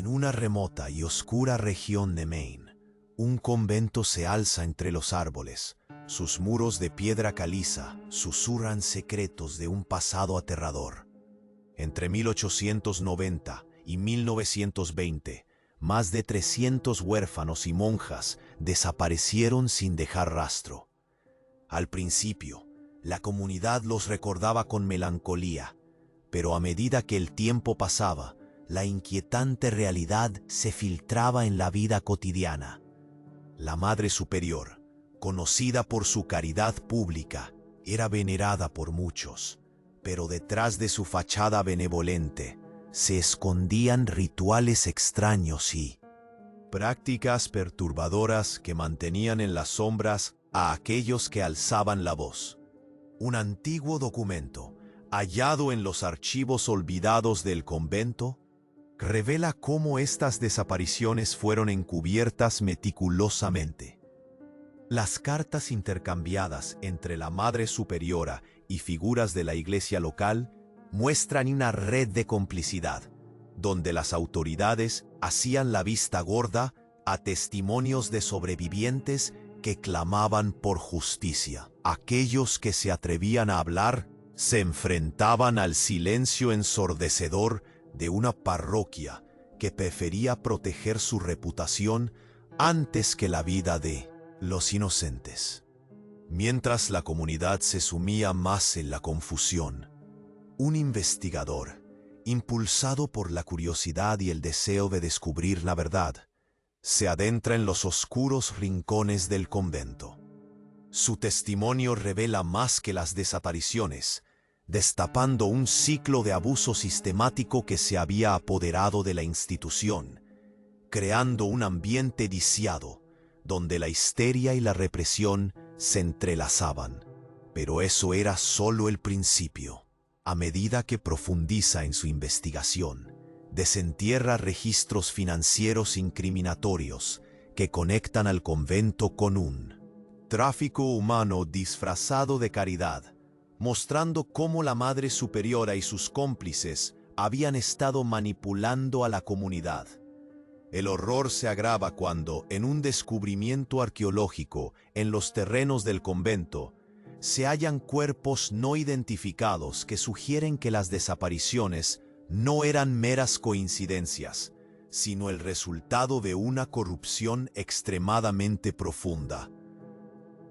En una remota y oscura región de Maine, un convento se alza entre los árboles. Sus muros de piedra caliza susurran secretos de un pasado aterrador. Entre 1890 y 1920, más de 300 huérfanos y monjas desaparecieron sin dejar rastro. Al principio, la comunidad los recordaba con melancolía, pero a medida que el tiempo pasaba, la inquietante realidad se filtraba en la vida cotidiana. La Madre Superior, conocida por su caridad pública, era venerada por muchos, pero detrás de su fachada benevolente se escondían rituales extraños y prácticas perturbadoras que mantenían en las sombras a aquellos que alzaban la voz. Un antiguo documento, hallado en los archivos olvidados del convento, revela cómo estas desapariciones fueron encubiertas meticulosamente. Las cartas intercambiadas entre la Madre Superiora y figuras de la iglesia local muestran una red de complicidad, donde las autoridades hacían la vista gorda a testimonios de sobrevivientes que clamaban por justicia. Aquellos que se atrevían a hablar se enfrentaban al silencio ensordecedor de una parroquia que prefería proteger su reputación antes que la vida de los inocentes. Mientras la comunidad se sumía más en la confusión, un investigador, impulsado por la curiosidad y el deseo de descubrir la verdad, se adentra en los oscuros rincones del convento. Su testimonio revela más que las desapariciones, destapando un ciclo de abuso sistemático que se había apoderado de la institución, creando un ambiente viciado, donde la histeria y la represión se entrelazaban. Pero eso era solo el principio. A medida que profundiza en su investigación, desentierra registros financieros incriminatorios que conectan al convento con un tráfico humano disfrazado de caridad, mostrando cómo la Madre Superiora y sus cómplices habían estado manipulando a la comunidad. El horror se agrava cuando, en un descubrimiento arqueológico en los terrenos del convento, se hallan cuerpos no identificados que sugieren que las desapariciones no eran meras coincidencias, sino el resultado de una corrupción extremadamente profunda.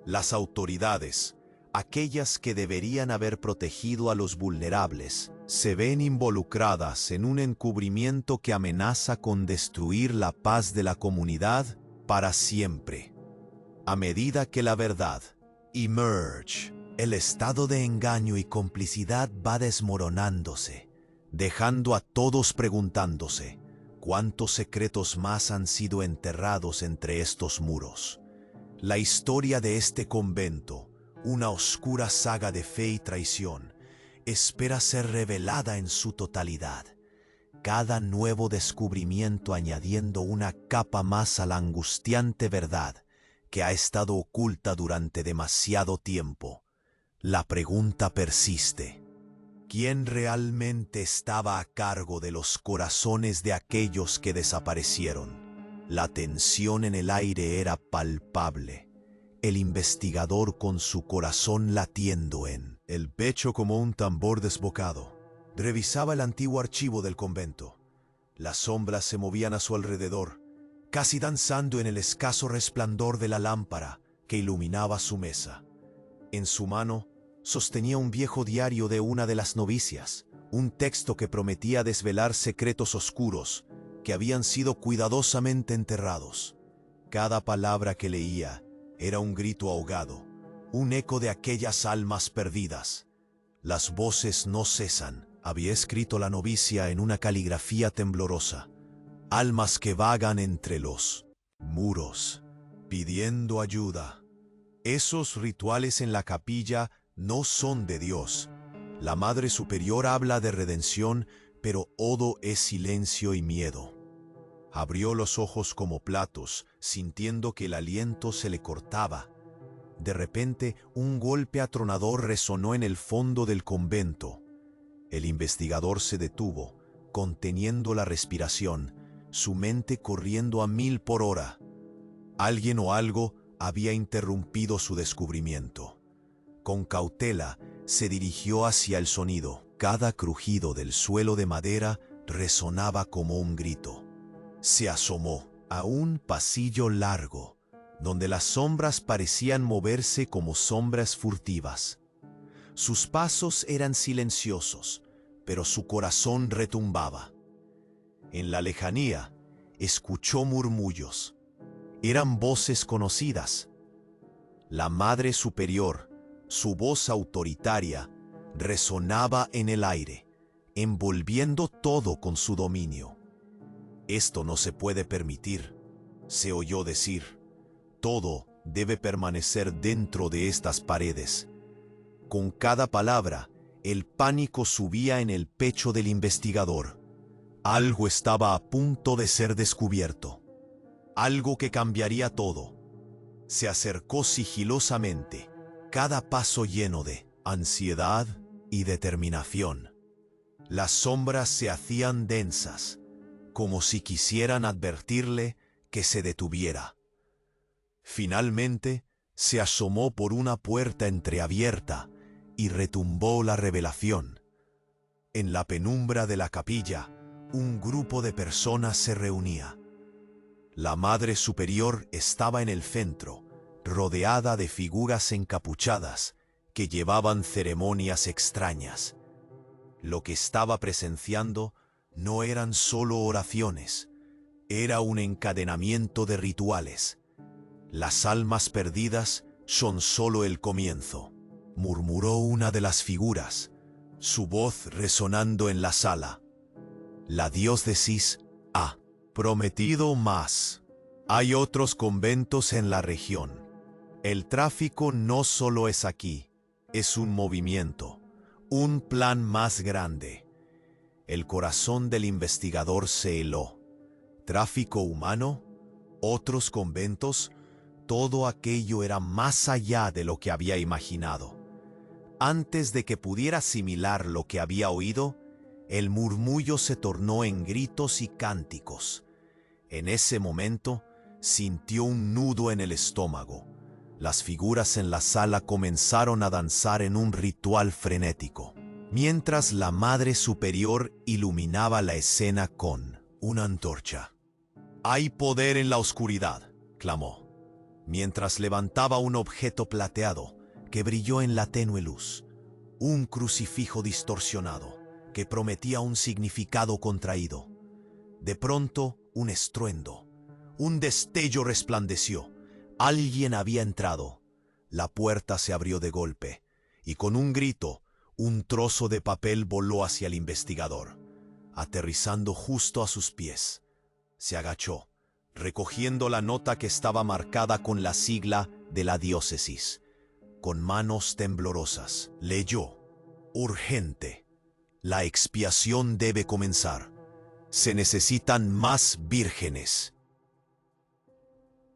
Las autoridades, aquellas que deberían haber protegido a los vulnerables, se ven involucradas en un encubrimiento que amenaza con destruir la paz de la comunidad para siempre. A medida que la verdad emerge, el estado de engaño y complicidad va desmoronándose, dejando a todos preguntándose cuántos secretos más han sido enterrados entre estos muros. La historia de este convento, una oscura saga de fe y traición, espera ser revelada en su totalidad, cada nuevo descubrimiento añadiendo una capa más a la angustiante verdad que ha estado oculta durante demasiado tiempo. La pregunta persiste: ¿quién realmente estaba a cargo de los corazones de aquellos que desaparecieron? La tensión en el aire era palpable. El investigador, con su corazón latiendo en el pecho como un tambor desbocado, revisaba el antiguo archivo del convento. Las sombras se movían a su alrededor, casi danzando en el escaso resplandor de la lámpara que iluminaba su mesa. En su mano sostenía un viejo diario de una de las novicias, un texto que prometía desvelar secretos oscuros que habían sido cuidadosamente enterrados. Cada palabra que leía era un grito ahogado, un eco de aquellas almas perdidas. Las voces no cesan, había escrito la novicia en una caligrafía temblorosa. Almas que vagan entre los muros, pidiendo ayuda. Esos rituales en la capilla no son de Dios. La Madre Superior habla de redención, pero todo es silencio y miedo. Abrió los ojos como platos, sintiendo que el aliento se le cortaba. De repente, un golpe atronador resonó en el fondo del convento. El investigador se detuvo, conteniendo la respiración, su mente corriendo a 1000 por hora. Alguien o algo había interrumpido su descubrimiento. Con cautela, se dirigió hacia el sonido. Cada crujido del suelo de madera resonaba como un grito. Se asomó a un pasillo largo, donde las sombras parecían moverse como sombras furtivas. Sus pasos eran silenciosos, pero su corazón retumbaba. En la lejanía, escuchó murmullos. Eran voces conocidas. La Madre Superior, su voz autoritaria, resonaba en el aire, envolviendo todo con su dominio. «Esto no se puede permitir», se oyó decir. «Todo debe permanecer dentro de estas paredes». Con cada palabra, el pánico subía en el pecho del investigador. Algo estaba a punto de ser descubierto. Algo que cambiaría todo. Se acercó sigilosamente, cada paso lleno de ansiedad y determinación. Las sombras se hacían densas, como si quisieran advertirle que se detuviera. Finalmente, se asomó por una puerta entreabierta y retumbó la revelación. En la penumbra de la capilla, un grupo de personas se reunía. La Madre Superior estaba en el centro, rodeada de figuras encapuchadas que llevaban ceremonias extrañas. Lo que estaba presenciando no eran solo oraciones, era un encadenamiento de rituales. «Las almas perdidas son solo el comienzo», murmuró una de las figuras, su voz resonando en la sala. «La diócesis ha prometido más. Hay otros conventos en la región. El tráfico no solo es aquí, es un movimiento, un plan más grande». El corazón del investigador se heló. ¿Tráfico humano? ¿Otros conventos? Todo aquello era más allá de lo que había imaginado. Antes de que pudiera asimilar lo que había oído, el murmullo se tornó en gritos y cánticos. En ese momento, sintió un nudo en el estómago. Las figuras en la sala comenzaron a danzar en un ritual frenético, mientras la Madre Superior iluminaba la escena con una antorcha. «Hay poder en la oscuridad», clamó, mientras levantaba un objeto plateado que brilló en la tenue luz. Un crucifijo distorsionado que prometía un significado contraído. De pronto, un estruendo, un destello resplandeció. Alguien había entrado. La puerta se abrió de golpe, y con un grito, un trozo de papel voló hacia el investigador, aterrizando justo a sus pies. Se agachó, recogiendo la nota que estaba marcada con la sigla de la diócesis. Con manos temblorosas, leyó: «Urgente. La expiación debe comenzar. Se necesitan más vírgenes».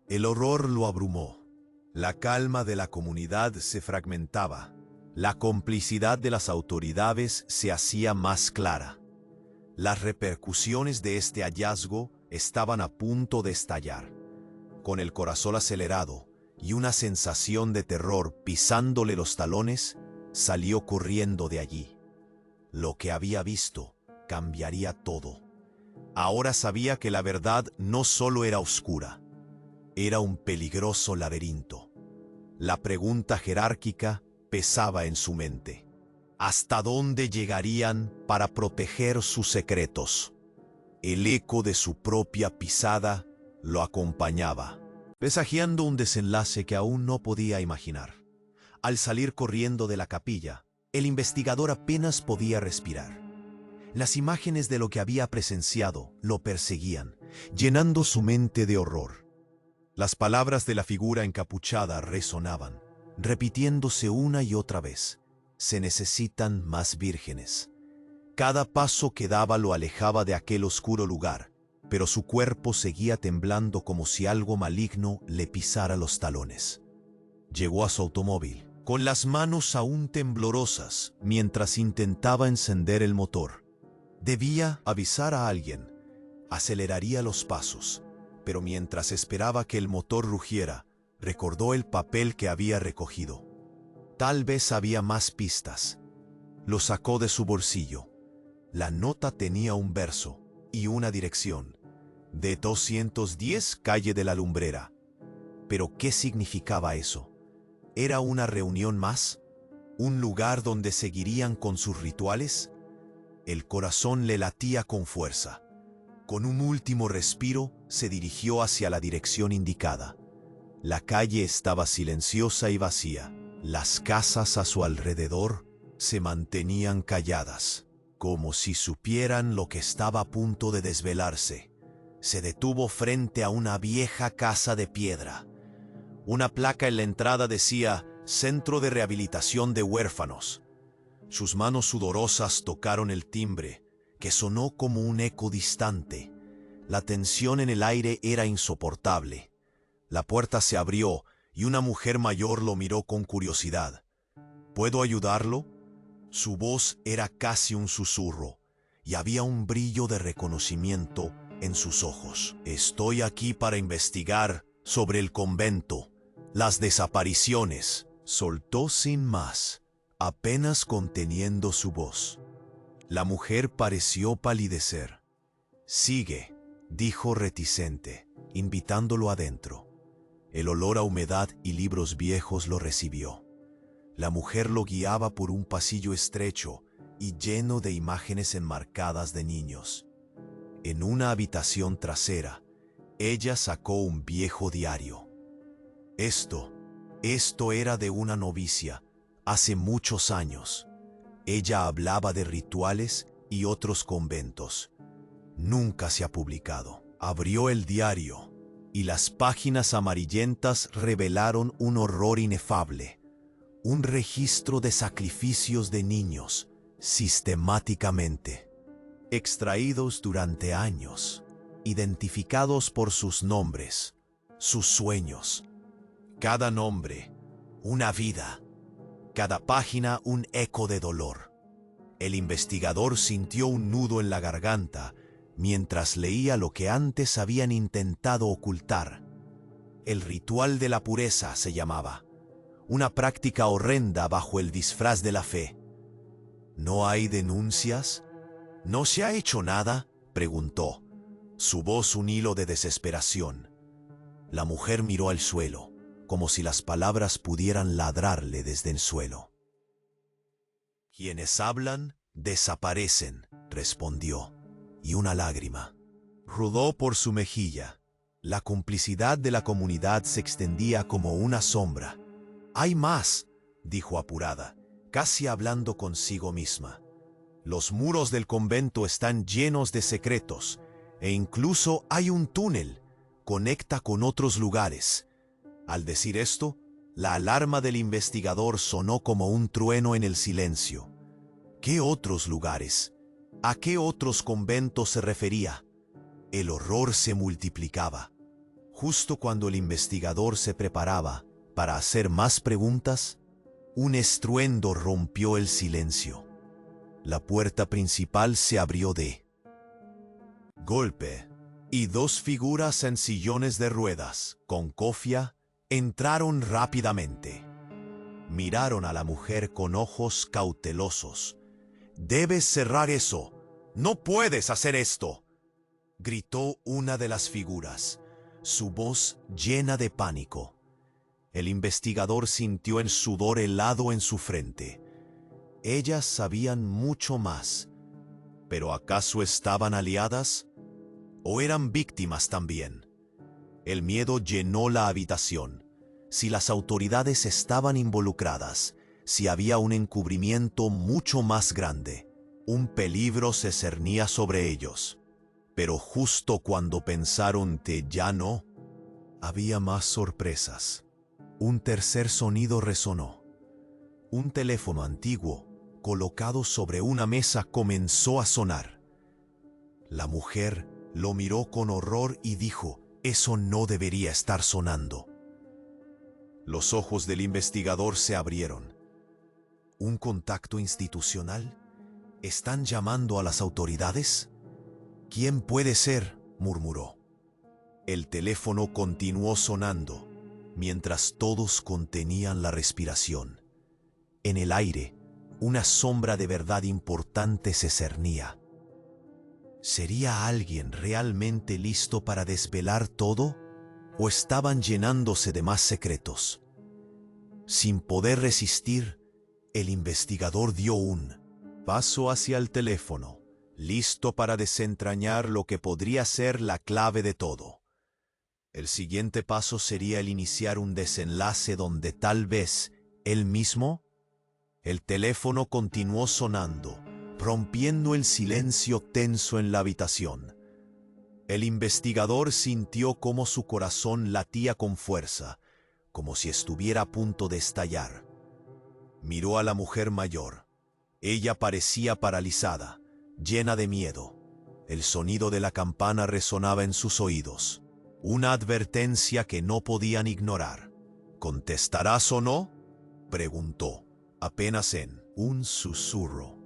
El horror lo abrumó. La calma de la comunidad se fragmentaba. La complicidad de las autoridades se hacía más clara. Las repercusiones de este hallazgo estaban a punto de estallar. Con el corazón acelerado y una sensación de terror pisándole los talones, salió corriendo de allí. Lo que había visto cambiaría todo. Ahora sabía que la verdad no solo era oscura, era un peligroso laberinto. La pregunta jerárquica pesaba en su mente. ¿Hasta dónde llegarían para proteger sus secretos? El eco de su propia pisada lo acompañaba, presagiando un desenlace que aún no podía imaginar. Al salir corriendo de la capilla, el investigador apenas podía respirar. Las imágenes de lo que había presenciado lo perseguían, llenando su mente de horror. Las palabras de la figura encapuchada resonaban, repitiéndose una y otra vez: «Se necesitan más vírgenes». Cada paso que daba lo alejaba de aquel oscuro lugar, pero su cuerpo seguía temblando como si algo maligno le pisara los talones. Llegó a su automóvil, con las manos aún temblorosas, mientras intentaba encender el motor. Debía avisar a alguien. Aceleraría los pasos, pero mientras esperaba que el motor rugiera, recordó el papel que había recogido. Tal vez había más pistas. Lo sacó de su bolsillo. La nota tenía un verso y una dirección. De 210 calle de la Lumbrera. ¿Pero qué significaba eso? ¿Era una reunión más? ¿Un lugar donde seguirían con sus rituales? El corazón le latía con fuerza. Con un último respiro, se dirigió hacia la dirección indicada. La calle estaba silenciosa y vacía. Las casas a su alrededor se mantenían calladas, como si supieran lo que estaba a punto de desvelarse. Se detuvo frente a una vieja casa de piedra. Una placa en la entrada decía Centro de Rehabilitación de Huérfanos. Sus manos sudorosas tocaron el timbre, que sonó como un eco distante. La tensión en el aire era insoportable. La puerta se abrió y una mujer mayor lo miró con curiosidad. ¿Puedo ayudarlo? Su voz era casi un susurro, y había un brillo de reconocimiento en sus ojos. Estoy aquí para investigar sobre el convento, las desapariciones. Soltó sin más, apenas conteniendo su voz. La mujer pareció palidecer. Sigue, dijo reticente, invitándolo adentro. El olor a humedad y libros viejos lo recibió. La mujer lo guiaba por un pasillo estrecho y lleno de imágenes enmarcadas de niños. En una habitación trasera, ella sacó un viejo diario. Esto era de una novicia, hace muchos años. Ella hablaba de rituales y otros conventos. Nunca se ha publicado. Abrió el diario, y las páginas amarillentas revelaron un horror inefable. Un registro de sacrificios de niños, sistemáticamente. Extraídos durante años, identificados por sus nombres, sus sueños. Cada nombre, una vida. Cada página, un eco de dolor. El investigador sintió un nudo en la garganta mientras leía lo que antes habían intentado ocultar. El ritual de la pureza se llamaba. Una práctica horrenda bajo el disfraz de la fe. ¿No hay denuncias? ¿No se ha hecho nada?, preguntó, su voz un hilo de desesperación. La mujer miró al suelo, como si las palabras pudieran ladrarle desde el suelo. Quienes hablan, desaparecen, respondió, y una lágrima rodó por su mejilla. La complicidad de la comunidad se extendía como una sombra. «Hay más», dijo apurada, casi hablando consigo misma. «Los muros del convento están llenos de secretos, e incluso hay un túnel. Conecta con otros lugares». Al decir esto, la alarma del investigador sonó como un trueno en el silencio. ¿Qué otros lugares? ¿A qué otros conventos se refería? El horror se multiplicaba. Justo cuando el investigador se preparaba para hacer más preguntas, un estruendo rompió el silencio. La puerta principal se abrió de golpe, y dos figuras en sillones de ruedas, con cofia, entraron rápidamente. Miraron a la mujer con ojos cautelosos. «Debes cerrar eso. No puedes hacer esto», gritó una de las figuras, su voz llena de pánico. El investigador sintió el sudor helado en su frente. Ellas sabían mucho más. ¿Pero acaso estaban aliadas? ¿O eran víctimas también? El miedo llenó la habitación. Si las autoridades estaban involucradas, si había un encubrimiento mucho más grande, un peligro se cernía sobre ellos. Pero justo cuando pensaron que ya no, había más sorpresas. Un tercer sonido resonó. Un teléfono antiguo, colocado sobre una mesa, comenzó a sonar. La mujer lo miró con horror y dijo: «Eso no debería estar sonando». Los ojos del investigador se abrieron. ¿Un contacto institucional? ¿Están llamando a las autoridades? ¿Quién puede ser? murmuró. El teléfono continuó sonando, mientras todos contenían la respiración. En el aire, una sombra de verdad importante se cernía. ¿Sería alguien realmente listo para desvelar todo? ¿O estaban llenándose de más secretos? Sin poder resistir, el investigador dio un paso hacia el teléfono, listo para desentrañar lo que podría ser la clave de todo. El siguiente paso sería el iniciar un desenlace donde tal vez él mismo. El teléfono continuó sonando, rompiendo el silencio tenso en la habitación. El investigador sintió cómo su corazón latía con fuerza, como si estuviera a punto de estallar. Miró a la mujer mayor. Ella parecía paralizada, llena de miedo. El sonido de la campana resonaba en sus oídos, una advertencia que no podían ignorar. ¿Contestarás o no?, preguntó, apenas en un susurro.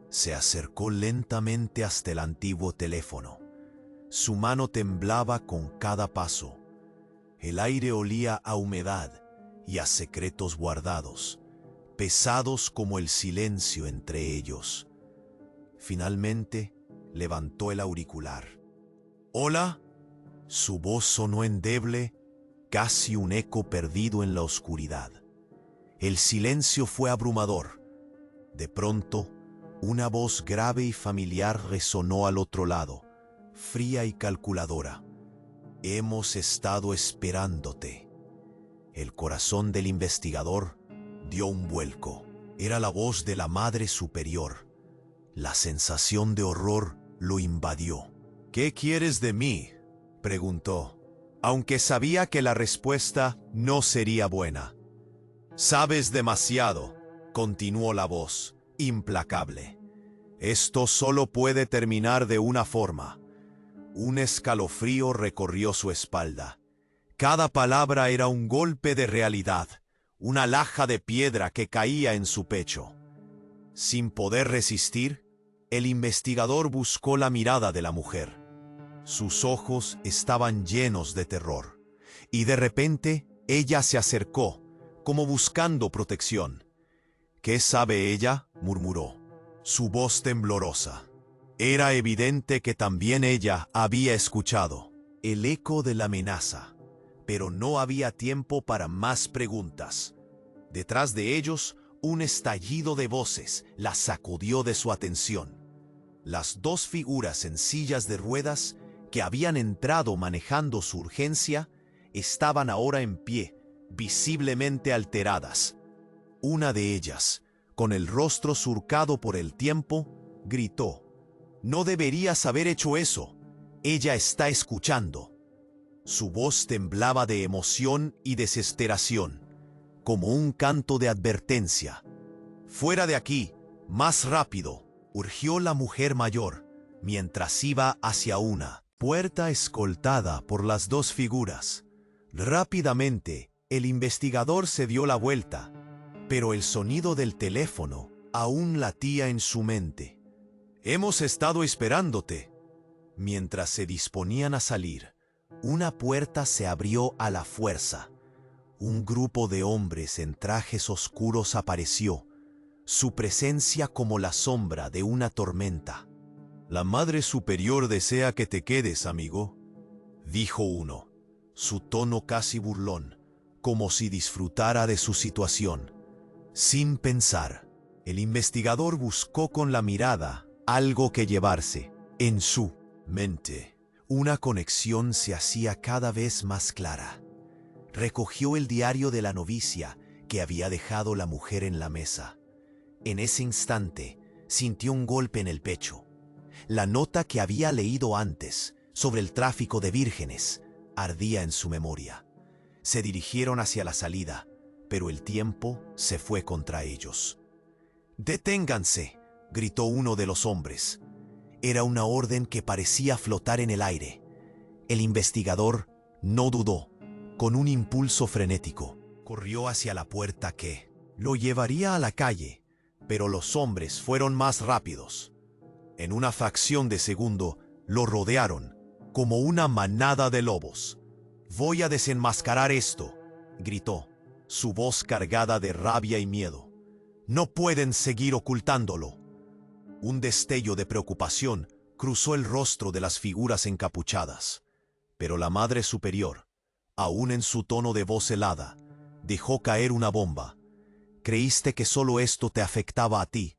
Se acercó lentamente hasta el antiguo teléfono. Su mano temblaba con cada paso. El aire olía a humedad y a secretos guardados, pesados como el silencio entre ellos. Finalmente, levantó el auricular. «¿Hola?». Su voz sonó endeble, casi un eco perdido en la oscuridad. El silencio fue abrumador. De pronto, una voz grave y familiar resonó al otro lado, fría y calculadora. «Hemos estado esperándote». El corazón del investigador dio un vuelco. Era la voz de la Madre Superior. La sensación de horror lo invadió. «¿Qué quieres de mí?», preguntó, aunque sabía que la respuesta no sería buena. «Sabes demasiado», continuó la voz, implacable. «Esto solo puede terminar de una forma». Un escalofrío recorrió su espalda. Cada palabra era un golpe de realidad, una laja de piedra que caía en su pecho. Sin poder resistir, el investigador buscó la mirada de la mujer. Sus ojos estaban llenos de terror, y de repente ella se acercó, como buscando protección. «¿Qué sabe ella?», murmuró, su voz temblorosa. Era evidente que también ella había escuchado el eco de la amenaza, pero no había tiempo para más preguntas. Detrás de ellos, un estallido de voces la sacudió de su atención. Las dos figuras en sillas de ruedas que habían entrado manejando su urgencia estaban ahora en pie, visiblemente alteradas. Una de ellas, con el rostro surcado por el tiempo, gritó: «No deberías haber hecho eso. Ella está escuchando». Su voz temblaba de emoción y desesperación, como un canto de advertencia. «Fuera de aquí, más rápido», urgió la mujer mayor, mientras iba hacia una puerta escoltada por las dos figuras. Rápidamente, el investigador se dio la vuelta, pero el sonido del teléfono aún latía en su mente. «Hemos estado esperándote». Mientras se disponían a salir, una puerta se abrió a la fuerza. Un grupo de hombres en trajes oscuros apareció, su presencia como la sombra de una tormenta. «La Madre Superior desea que te quedes, amigo», dijo uno, su tono casi burlón, como si disfrutara de su situación. Sin pensar, el investigador buscó con la mirada algo que llevarse. En su mente, una conexión se hacía cada vez más clara. Recogió el diario de la novicia que había dejado la mujer en la mesa. En ese instante, sintió un golpe en el pecho. La nota que había leído antes sobre el tráfico de vírgenes ardía en su memoria. Se dirigieron hacia la salida, pero el tiempo se fue contra ellos. «Deténganse», gritó uno de los hombres. Era una orden que parecía flotar en el aire. El investigador no dudó. Con un impulso frenético, corrió hacia la puerta que lo llevaría a la calle, pero los hombres fueron más rápidos. En una fracción de segundo, lo rodearon, como una manada de lobos. «Voy a desenmascarar esto», gritó, su voz cargada de rabia y miedo. «No pueden seguir ocultándolo». Un destello de preocupación cruzó el rostro de las figuras encapuchadas, pero la Madre Superior, aún en su tono de voz helada, dejó caer una bomba. «Creíste que solo esto te afectaba a ti.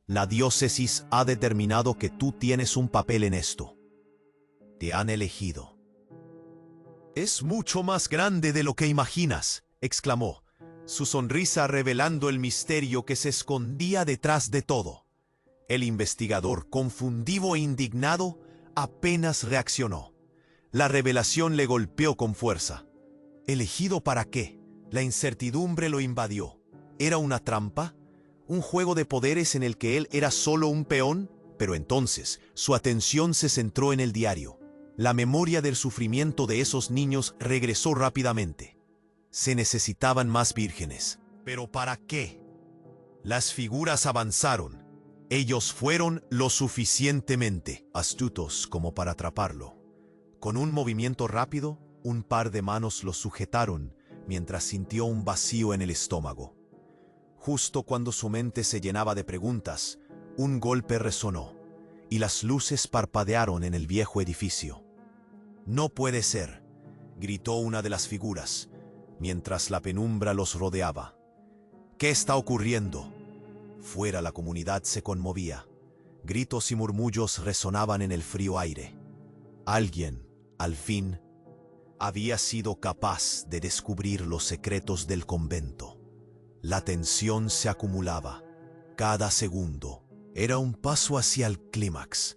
La diócesis ha determinado que tú tienes un papel en esto. Te han elegido». «Es mucho más grande de lo que imaginas», exclamó, su sonrisa revelando el misterio que se escondía detrás de todo. El investigador, confundido e indignado, apenas reaccionó. La revelación le golpeó con fuerza. ¿Elegido para qué? La incertidumbre lo invadió. ¿Era una trampa? ¿Un juego de poderes en el que él era solo un peón? Pero entonces, su atención se centró en el diario. La memoria del sufrimiento de esos niños regresó rápidamente. Se necesitaban más vírgenes. ¿Pero para qué? Las figuras avanzaron. Ellos fueron lo suficientemente astutos como para atraparlo. Con un movimiento rápido, un par de manos lo sujetaron mientras sintió un vacío en el estómago. Justo cuando su mente se llenaba de preguntas, un golpe resonó y las luces parpadearon en el viejo edificio. «No puede ser», gritó una de las figuras, mientras la penumbra los rodeaba. «¿Qué está ocurriendo?» Fuera la comunidad se conmovía. Gritos y murmullos resonaban en el frío aire. Alguien, al fin, había sido capaz de descubrir los secretos del convento. La tensión se acumulaba. Cada segundo era un paso hacia el clímax.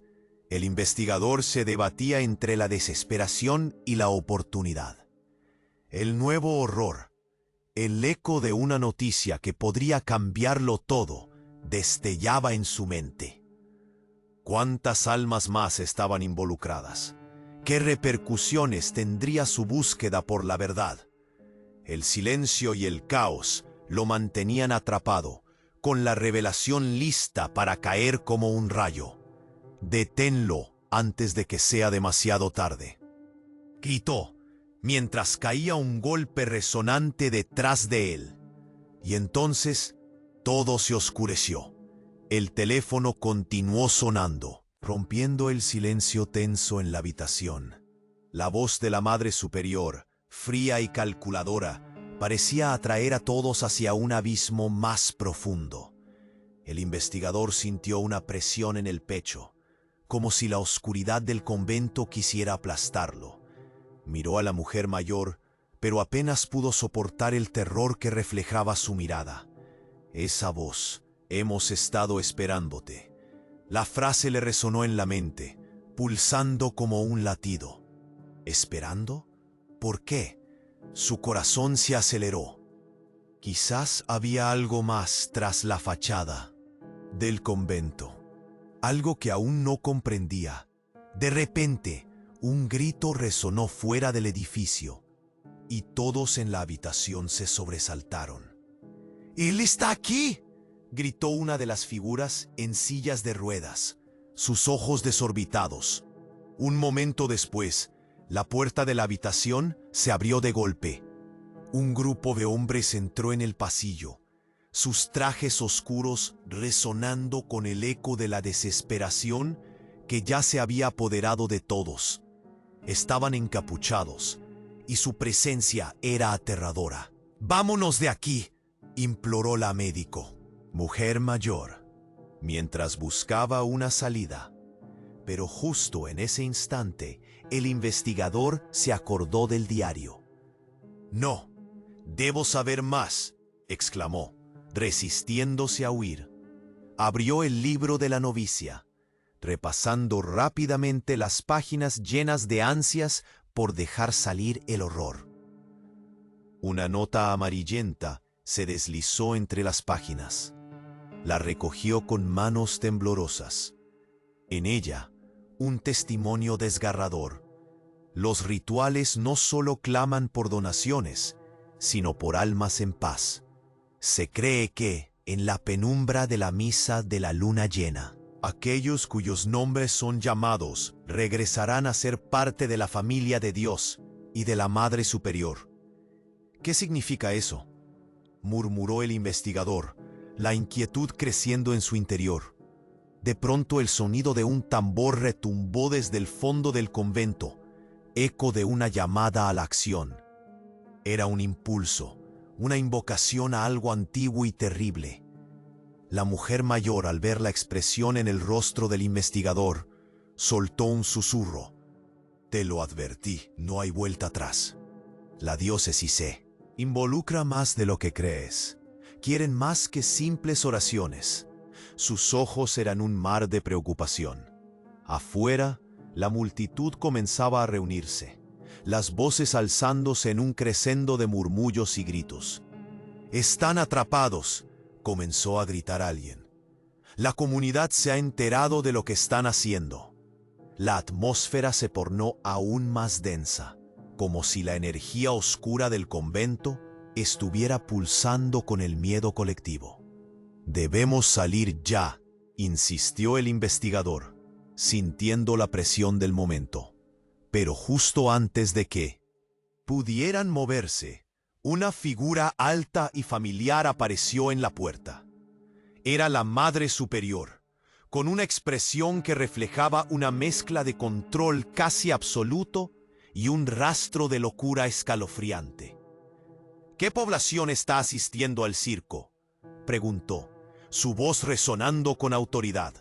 El investigador se debatía entre la desesperación y la oportunidad. El nuevo horror, el eco de una noticia que podría cambiarlo todo, destellaba en su mente. ¿Cuántas almas más estaban involucradas? ¿Qué repercusiones tendría su búsqueda por la verdad? El silencio y el caos lo mantenían atrapado, con la revelación lista para caer como un rayo. «Deténlo antes de que sea demasiado tarde», gritó, mientras caía un golpe resonante detrás de él. Y entonces todo se oscureció. El teléfono continuó sonando, rompiendo el silencio tenso en la habitación. La voz de la Madre Superior, fría y calculadora, parecía atraer a todos hacia un abismo más profundo. El investigador sintió una presión en el pecho, como si la oscuridad del convento quisiera aplastarlo. Miró a la mujer mayor, pero apenas pudo soportar el terror que reflejaba su mirada. Esa voz: «Hemos estado esperándote». La frase le resonó en la mente, pulsando como un latido. ¿Esperando? ¿Por qué? Su corazón se aceleró. Quizás había algo más tras la fachada del convento, algo que aún no comprendía. De repente, un grito resonó fuera del edificio, y todos en la habitación se sobresaltaron. «¡Él está aquí!», gritó una de las figuras en sillas de ruedas, sus ojos desorbitados. Un momento después, la puerta de la habitación se abrió de golpe. Un grupo de hombres entró en el pasillo, sus trajes oscuros resonando con el eco de la desesperación que ya se había apoderado de todos. Estaban encapuchados, y su presencia era aterradora. «¡Vámonos de aquí!», imploró la médico, mujer mayor, mientras buscaba una salida. Pero justo en ese instante, el investigador se acordó del diario. «No, debo saber más», exclamó, resistiéndose a huir. Abrió el libro de la novicia, repasando rápidamente las páginas llenas de ansias por dejar salir el horror. Una nota amarillenta se deslizó entre las páginas. La recogió con manos temblorosas. En ella, un testimonio desgarrador. Los rituales no solo claman por donaciones, sino por almas en paz. Se cree que, en la penumbra de la misa de la luna llena, Aquellos cuyos nombres son llamados regresarán a ser parte de la familia de Dios y de la Madre Superior. ¿Qué significa eso?, murmuró el investigador, la inquietud creciendo en su interior. De pronto el sonido de un tambor retumbó desde el fondo del convento, eco de una llamada a la acción. Era un impulso, una invocación a algo antiguo y terrible. La mujer mayor, al ver la expresión en el rostro del investigador, soltó un susurro. Te lo advertí, no hay vuelta atrás. La diócesis involucra más de lo que crees. Quieren más que simples oraciones. Sus ojos eran un mar de preocupación. Afuera, la multitud comenzaba a reunirse, las voces alzándose en un crescendo de murmullos y gritos. «Están atrapados», comenzó a gritar alguien. «La comunidad se ha enterado de lo que están haciendo». La atmósfera se tornó aún más densa, como si la energía oscura del convento estuviera pulsando con el miedo colectivo. «Debemos salir ya», insistió el investigador, sintiendo la presión del momento. Pero justo antes de que pudieran moverse, una figura alta y familiar apareció en la puerta. Era la Madre Superior, con una expresión que reflejaba una mezcla de control casi absoluto y un rastro de locura escalofriante. «¿Qué población está asistiendo al circo?», preguntó, su voz resonando con autoridad.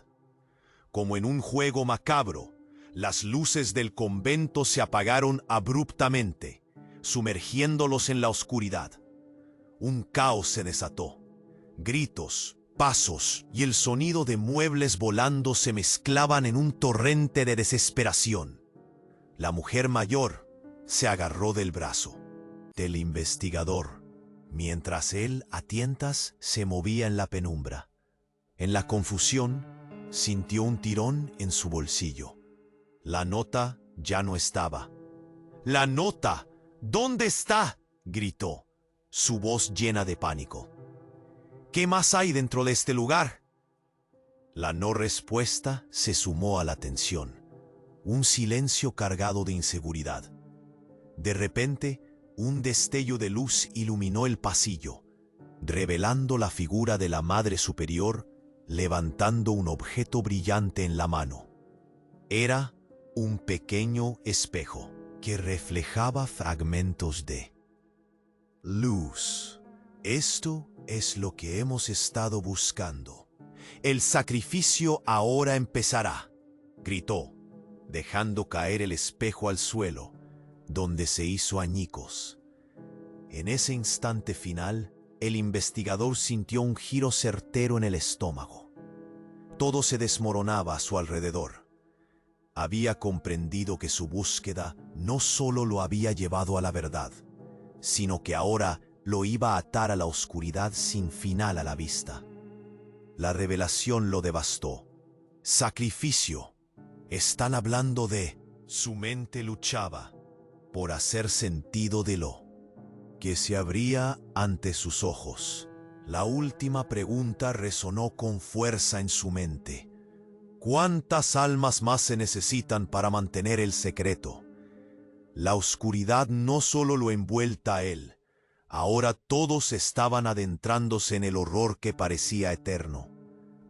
Como en un juego macabro, las luces del convento se apagaron abruptamente, sumergiéndolos en la oscuridad. Un caos se desató. Gritos, pasos y el sonido de muebles volando se mezclaban en un torrente de desesperación. La mujer mayor se agarró del brazo del investigador, mientras él, a tientas, se movía en la penumbra. En la confusión, sintió un tirón en su bolsillo. La nota ya no estaba. «¡La nota! ¿Dónde está?», gritó, su voz llena de pánico. «¿Qué más hay dentro de este lugar?». La no respuesta se sumó a la tensión, un silencio cargado de inseguridad. De repente, un destello de luz iluminó el pasillo, revelando la figura de la Madre Superior levantando un objeto brillante en la mano. Era un pequeño espejo que reflejaba fragmentos de luz. «Esto es lo que hemos estado buscando. El sacrificio ahora empezará», gritó, dejando caer el espejo al suelo, donde se hizo añicos. En ese instante final, el investigador sintió un giro certero en el estómago. Todo se desmoronaba a su alrededor. Había comprendido que su búsqueda no solo lo había llevado a la verdad, sino que ahora lo iba a atar a la oscuridad sin final a la vista. La revelación lo devastó. «Sacrificio. Están hablando de...». Su mente luchaba por hacer sentido de lo que se abría ante sus ojos. La última pregunta resonó con fuerza en su mente. ¿Cuántas almas más se necesitan para mantener el secreto? La oscuridad no solo lo envuelta a él. Ahora todos estaban adentrándose en el horror que parecía eterno.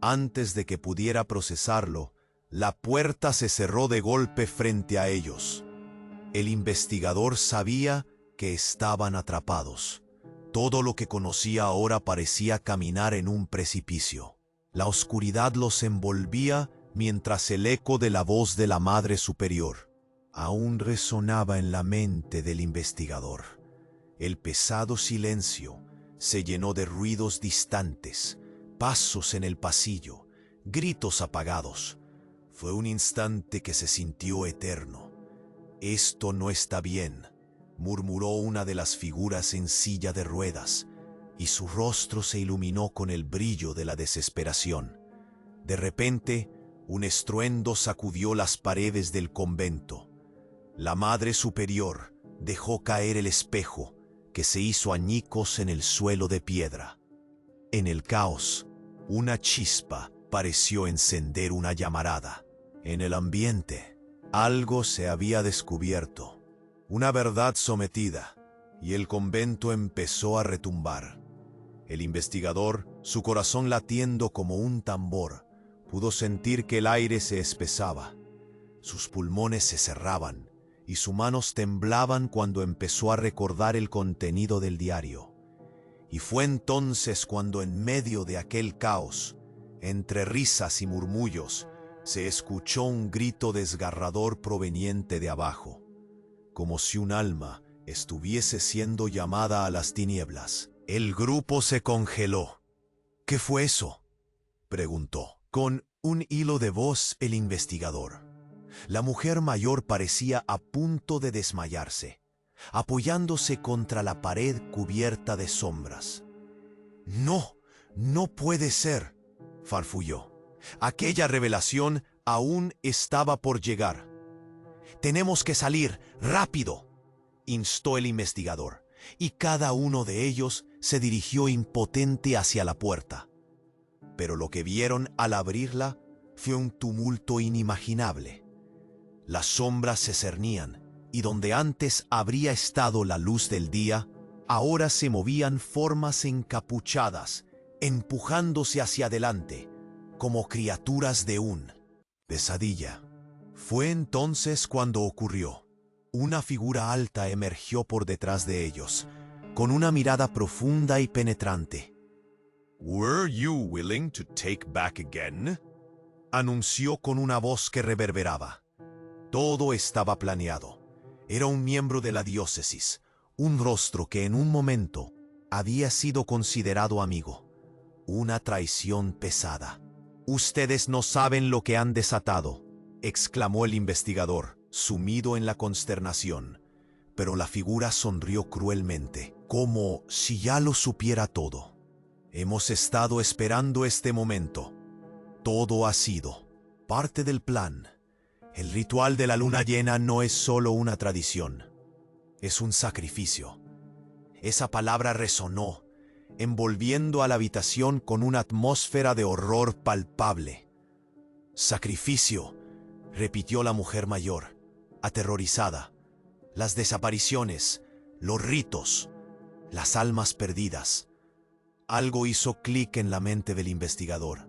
Antes de que pudiera procesarlo, la puerta se cerró de golpe frente a ellos. El investigador sabía que estaban atrapados. Todo lo que conocía ahora parecía caminar en un precipicio. La oscuridad los envolvía mientras el eco de la voz de la Madre Superior aún resonaba en la mente del investigador. El pesado silencio se llenó de ruidos distantes, pasos en el pasillo, gritos apagados. Fue un instante que se sintió eterno. «Esto no está bien», murmuró una de las figuras en silla de ruedas, y su rostro se iluminó con el brillo de la desesperación. De repente, un estruendo sacudió las paredes del convento. La Madre Superior dejó caer el espejo, que se hizo añicos en el suelo de piedra. En el caos, una chispa pareció encender una llamarada. En el ambiente, algo se había descubierto, una verdad sometida, y el convento empezó a retumbar. El investigador, su corazón latiendo como un tambor, pudo sentir que el aire se espesaba. Sus pulmones se cerraban y sus manos temblaban cuando empezó a recordar el contenido del diario. Y fue entonces cuando en medio de aquel caos, entre risas y murmullos, se escuchó un grito desgarrador proveniente de abajo, como si un alma estuviese siendo llamada a las tinieblas. El grupo se congeló. ¿Qué fue eso?, preguntó, con un hilo de voz, el investigador. La mujer mayor parecía a punto de desmayarse, apoyándose contra la pared cubierta de sombras. «No, no puede ser», farfulló. Aquella revelación aún estaba por llegar. «Tenemos que salir, rápido», instó el investigador, y cada uno de ellos se dirigió impotente hacia la puerta. Pero lo que vieron al abrirla fue un tumulto inimaginable. Las sombras se cernían, y donde antes habría estado la luz del día, ahora se movían formas encapuchadas, empujándose hacia adelante, como criaturas de un pesadilla. Fue entonces cuando ocurrió. Una figura alta emergió por detrás de ellos, con una mirada profunda y penetrante. «¿Were you willing to take back again?», anunció con una voz que reverberaba. Todo estaba planeado. Era un miembro de la diócesis, un rostro que en un momento había sido considerado amigo. Una traición pesada. «Ustedes no saben lo que han desatado», exclamó el investigador, sumido en la consternación. Pero la figura sonrió cruelmente, como si ya lo supiera todo. «Hemos estado esperando este momento. Todo ha sido parte del plan. El ritual de la luna llena no es solo una tradición, es un sacrificio». Esa palabra resonó, envolviendo a la habitación con una atmósfera de horror palpable. «Sacrificio», repitió la mujer mayor, aterrorizada. «Las desapariciones, los ritos, las almas perdidas». Algo hizo clic en la mente del investigador.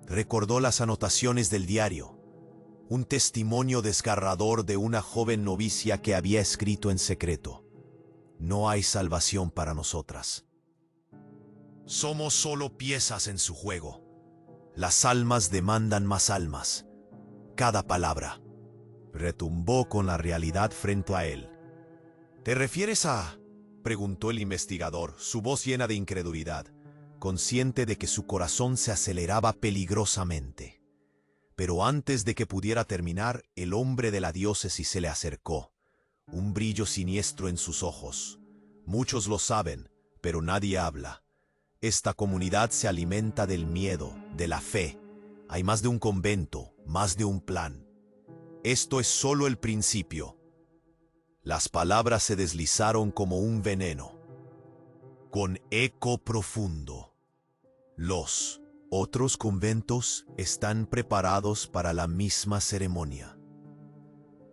Recordó las anotaciones del diario, un testimonio desgarrador de una joven novicia que había escrito en secreto: «No hay salvación para nosotras. Somos solo piezas en su juego. Las almas demandan más almas». Cada palabra retumbó con la realidad frente a él. «¿Te refieres a...?», preguntó el investigador, su voz llena de incredulidad, consciente de que su corazón se aceleraba peligrosamente. Pero antes de que pudiera terminar, el hombre de la diócesis se le acercó, un brillo siniestro en sus ojos. «Muchos lo saben, pero nadie habla. Esta comunidad se alimenta del miedo, de la fe. Hay más de un convento, más de un plan. Esto es solo el principio». Las palabras se deslizaron como un veneno, con eco profundo. «Los otros conventos están preparados para la misma ceremonia.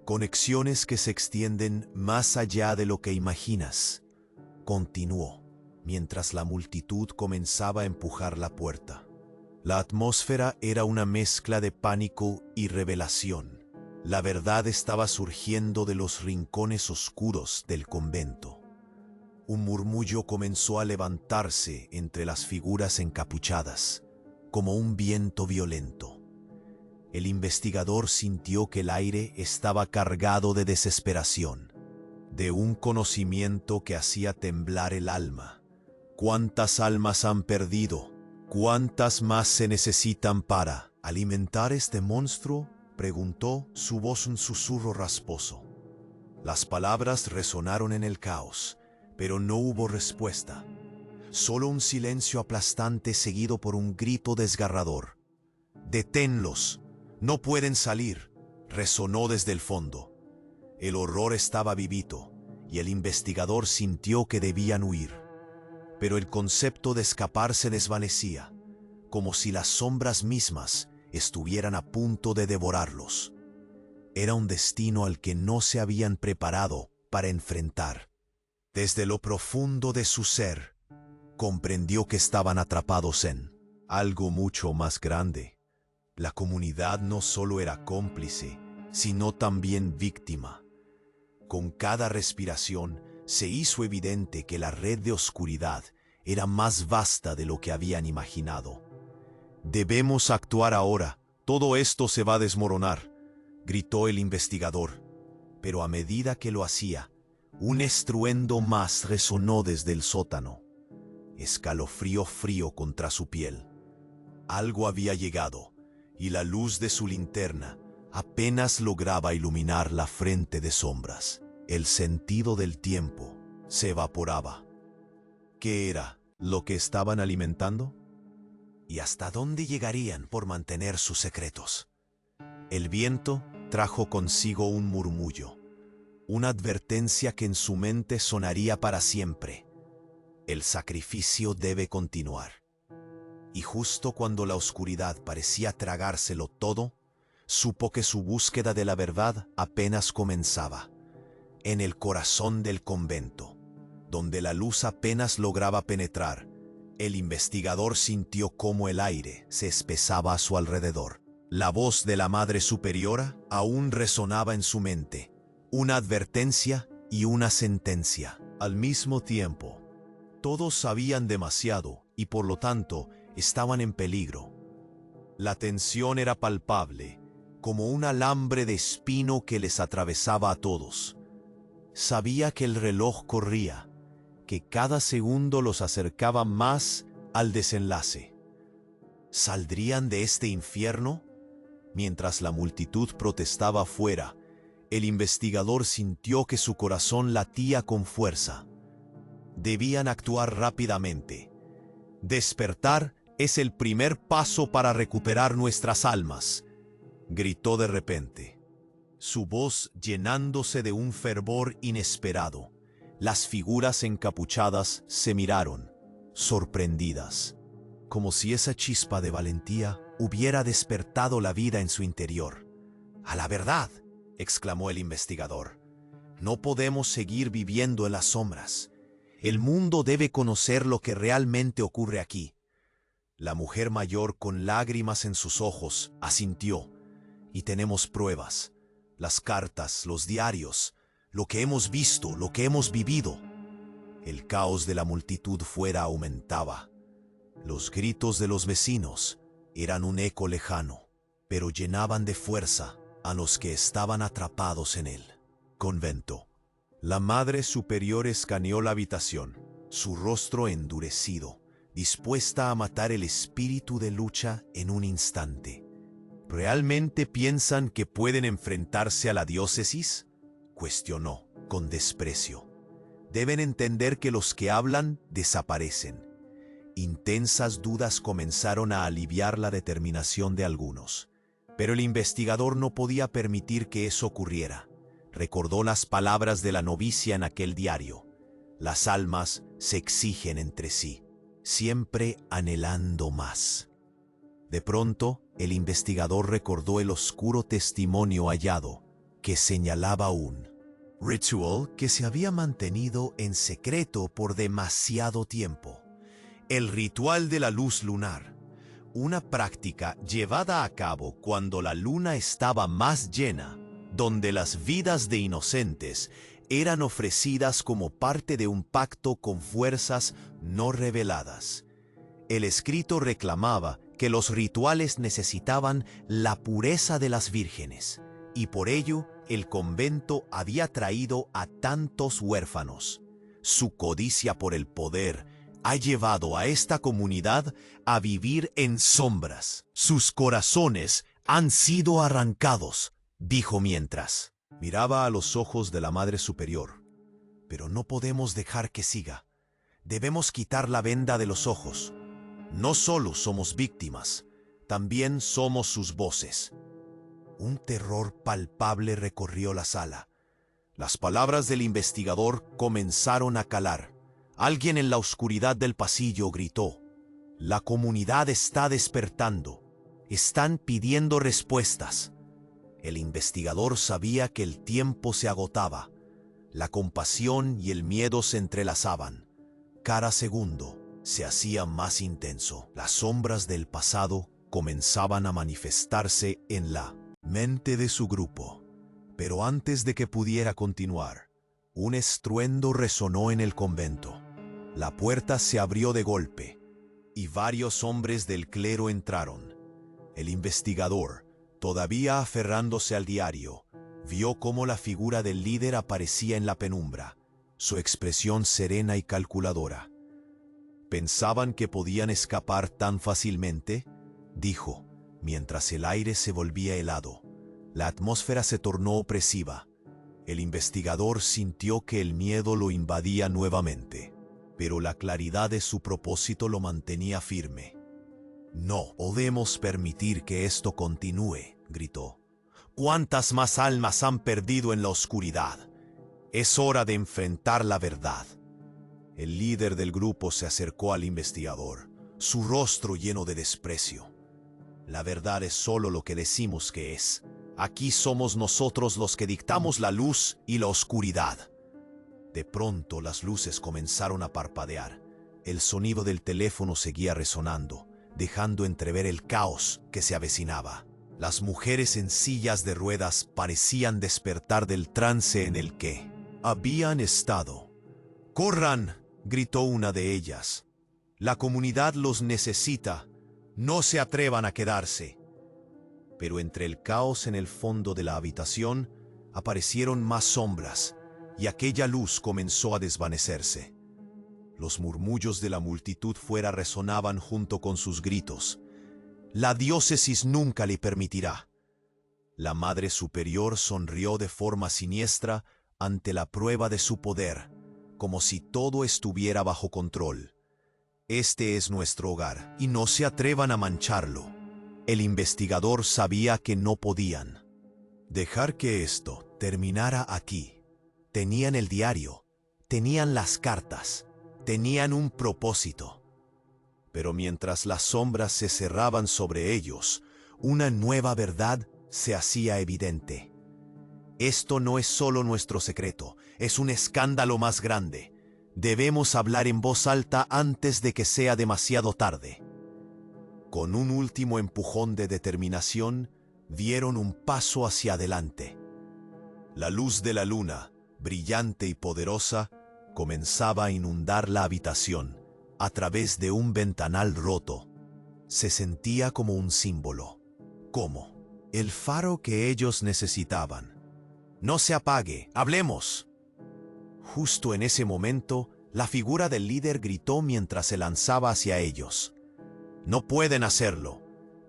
Conexiones que se extienden más allá de lo que imaginas», continuó, mientras la multitud comenzaba a empujar la puerta. La atmósfera era una mezcla de pánico y revelación. La verdad estaba surgiendo de los rincones oscuros del convento. Un murmullo comenzó a levantarse entre las figuras encapuchadas, como un viento violento. El investigador sintió que el aire estaba cargado de desesperación, de un conocimiento que hacía temblar el alma. ¿Cuántas almas han perdido? ¿Cuántas más se necesitan para alimentar este monstruo?, preguntó, su voz un susurro rasposo. Las palabras resonaron en el caos, pero no hubo respuesta. Solo un silencio aplastante seguido por un grito desgarrador. «¡Deténlos! ¡No pueden salir!», resonó desde el fondo. El horror estaba vivito, y el investigador sintió que debían huir. Pero el concepto de escapar se desvanecía, como si las sombras mismas estuvieran a punto de devorarlos. Era un destino al que no se habían preparado para enfrentar. Desde lo profundo de su ser, comprendió que estaban atrapados en algo mucho más grande. La comunidad no solo era cómplice, sino también víctima. Con cada respiración se hizo evidente que la red de oscuridad era más vasta de lo que habían imaginado. «Debemos actuar ahora, todo esto se va a desmoronar», gritó el investigador. Pero a medida que lo hacía, un estruendo más resonó desde el sótano. Escalofrío frío contra su piel. Algo había llegado, y la luz de su linterna apenas lograba iluminar la frente de sombras. El sentido del tiempo se evaporaba. ¿Qué era lo que estaban alimentando? ¿Y hasta dónde llegarían por mantener sus secretos? El viento trajo consigo un murmullo, una advertencia que en su mente sonaría para siempre. El sacrificio debe continuar. Y justo cuando la oscuridad parecía tragárselo todo, supo que su búsqueda de la verdad apenas comenzaba. En el corazón del convento, donde la luz apenas lograba penetrar, el investigador sintió cómo el aire se espesaba a su alrededor. La voz de la Madre Superiora aún resonaba en su mente, una advertencia y una sentencia al mismo tiempo. Todos sabían demasiado y por lo tanto estaban en peligro. La tensión era palpable, como un alambre de espino que les atravesaba a todos. Sabía que el reloj corría, que cada segundo los acercaba más al desenlace. ¿Saldrían de este infierno? Mientras la multitud protestaba afuera, el investigador sintió que su corazón latía con fuerza. Debían actuar rápidamente. Despertar es el primer paso para recuperar nuestras almas, gritó de repente, su voz llenándose de un fervor inesperado. Las figuras encapuchadas se miraron, sorprendidas, como si esa chispa de valentía hubiera despertado la vida en su interior. «A la verdad», exclamó el investigador, «no podemos seguir viviendo en las sombras. El mundo debe conocer lo que realmente ocurre aquí». La mujer mayor, con lágrimas en sus ojos, asintió. «Y tenemos pruebas, las cartas, los diarios, lo que hemos visto, lo que hemos vivido». El caos de la multitud fuera aumentaba. Los gritos de los vecinos eran un eco lejano, pero llenaban de fuerza a los que estaban atrapados en el convento. La Madre Superior escaneó la habitación, su rostro endurecido, dispuesta a matar el espíritu de lucha en un instante. ¿Realmente piensan que pueden enfrentarse a la diócesis?, cuestionó con desprecio. Deben entender que los que hablan desaparecen. Intensas dudas comenzaron a aliviar la determinación de algunos. Pero el investigador no podía permitir que eso ocurriera. Recordó las palabras de la novicia en aquel diario. Las almas se exigen entre sí, siempre anhelando más. De pronto, el investigador recordó el oscuro testimonio hallado, que señalaba un ritual que se había mantenido en secreto por demasiado tiempo. El ritual de la luz lunar, una práctica llevada a cabo cuando la luna estaba más llena, donde las vidas de inocentes eran ofrecidas como parte de un pacto con fuerzas no reveladas. El escrito reclamaba que los rituales necesitaban la pureza de las vírgenes, y por ello el convento había traído a tantos huérfanos. Su codicia por el poder ha llevado a esta comunidad a vivir en sombras. Sus corazones han sido arrancados, dijo mientras miraba a los ojos de la Madre Superior. Pero no podemos dejar que siga. Debemos quitar la venda de los ojos. No solo somos víctimas, también somos sus voces. Un terror palpable recorrió la sala. Las palabras del investigador comenzaron a calar. Alguien en la oscuridad del pasillo gritó: La comunidad está despertando. Están pidiendo respuestas. El investigador sabía que el tiempo se agotaba. La compasión y el miedo se entrelazaban. Cada segundo se hacía más intenso. Las sombras del pasado comenzaban a manifestarse en la mente de su grupo. Pero antes de que pudiera continuar, un estruendo resonó en el convento. La puerta se abrió de golpe y varios hombres del clero entraron. El investigador, todavía aferrándose al diario, vio cómo la figura del líder aparecía en la penumbra, su expresión serena y calculadora. ¿Pensaban que podían escapar tan fácilmente?, dijo, mientras el aire se volvía helado. La atmósfera se tornó opresiva. El investigador sintió que el miedo lo invadía nuevamente, pero la claridad de su propósito lo mantenía firme. «No podemos permitir que esto continúe», gritó. «¿Cuántas más almas han perdido en la oscuridad? Es hora de enfrentar la verdad». El líder del grupo se acercó al investigador, su rostro lleno de desprecio. «La verdad es solo lo que decimos que es. Aquí somos nosotros los que dictamos la luz y la oscuridad». De pronto las luces comenzaron a parpadear. El sonido del teléfono seguía resonando, dejando entrever el caos que se avecinaba. Las mujeres en sillas de ruedas parecían despertar del trance en el que habían estado. «¡Corran!», gritó una de ellas. «La comunidad los necesita. No se atrevan a quedarse». Pero entre el caos en el fondo de la habitación aparecieron más sombras, y aquella luz comenzó a desvanecerse. Los murmullos de la multitud fuera resonaban junto con sus gritos. «La diócesis nunca le permitirá». La Madre Superior sonrió de forma siniestra ante la prueba de su poder, como si todo estuviera bajo control. «Este es nuestro hogar, y no se atrevan a mancharlo». El investigador sabía que no podían dejar que esto terminara aquí. Tenían el diario, tenían las cartas, tenían un propósito. Pero mientras las sombras se cerraban sobre ellos, una nueva verdad se hacía evidente. Esto no es solo nuestro secreto, es un escándalo más grande. Debemos hablar en voz alta antes de que sea demasiado tarde. Con un último empujón de determinación, dieron un paso hacia adelante. La luz de la luna, brillante y poderosa, comenzaba a inundar la habitación a través de un ventanal roto. Se sentía como un símbolo, como el faro que ellos necesitaban. «No se apague, hablemos». Justo en ese momento, la figura del líder gritó mientras se lanzaba hacia ellos. «No pueden hacerlo»,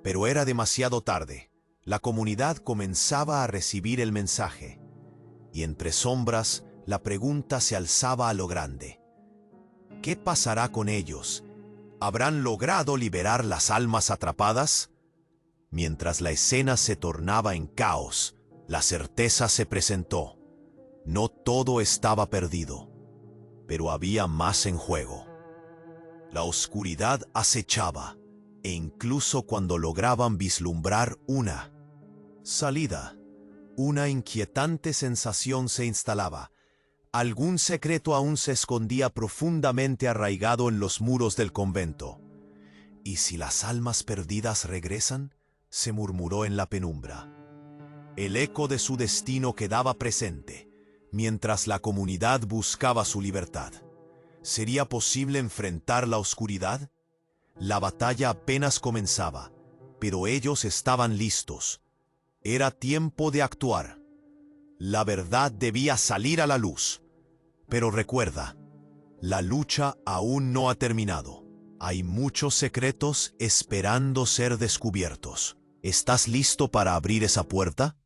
pero era demasiado tarde. La comunidad comenzaba a recibir el mensaje. Y entre sombras, la pregunta se alzaba a lo grande. ¿Qué pasará con ellos? ¿Habrán logrado liberar las almas atrapadas? Mientras la escena se tornaba en caos, la certeza se presentó. No todo estaba perdido, pero había más en juego. La oscuridad acechaba, e incluso cuando lograban vislumbrar una salida, una inquietante sensación se instalaba. Algún secreto aún se escondía profundamente arraigado en los muros del convento. «¿Y si las almas perdidas regresan?», se murmuró en la penumbra. El eco de su destino quedaba presente, mientras la comunidad buscaba su libertad. ¿Sería posible enfrentar la oscuridad? La batalla apenas comenzaba, pero ellos estaban listos. Era tiempo de actuar. La verdad debía salir a la luz. Pero recuerda, la lucha aún no ha terminado. Hay muchos secretos esperando ser descubiertos. ¿Estás listo para abrir esa puerta?